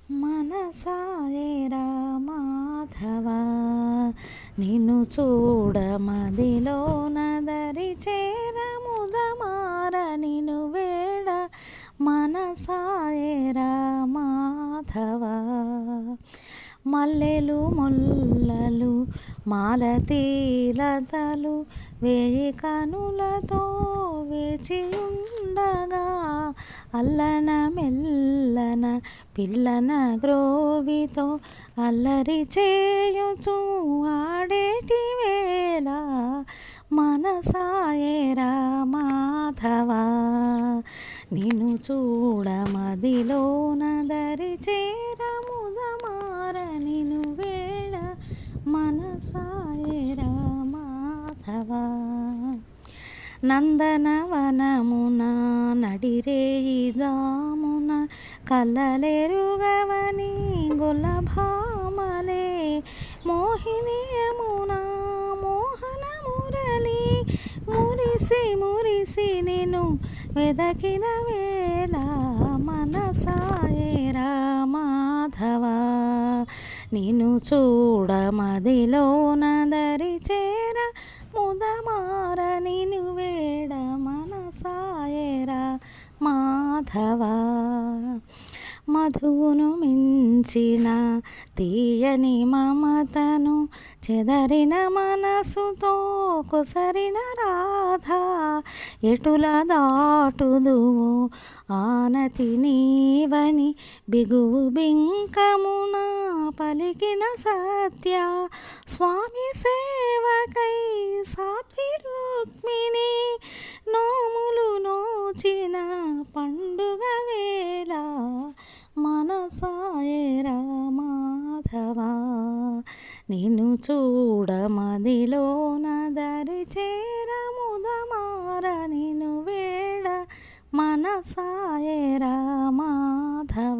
మనసాయరా మాధవ నిన్ను చూడ మదిలోన దరి చేర ముదమార నిన్ను వేడ మనసాయరా మాధవ మల్లెలు ముల్లలు మాలతీలతలు వేయి కనులతో వేచి ఉండగా అల్లన మెల్లన పిల్లన గ్రోవితో అల్లరి చేయుచు ఆడేటి వేళ మనసాయరా మాధవ నిన్ను చూడ మదిలోన దరి చేర ముదమార నిన్ను వేడ మనసాయరా మాధవ నందనవనమున నడిరేయి దామున కల్లలెరుగవని గొల్లభామలే మోహిని యమున మోహన మురళి మురిసి మురిసి నిన్ను వెదకిన వేళ మనసాయరా మాధవ నిన్ను చూడ మదిలోన దరి చేర ముదమార నిన్ను వేడ మనసాయరా మాధవ మధువును మించిన తీయని మమతను చెదరిన మనసుతో కొసరిన రాధ ఎటుల దాటుదువు ఆనతి నీవని బిగువు బింకమున పలికిన సత్య స్వామి సేవకై సాత్వి రుక్మిణి నోములు నోచిన పండుగ వేళ మనసాయరా మాధవ నిన్ను చూడ మదిలోన దరి చేర ముదమార నిన్ను వేడ మనసాయరా మాధవ.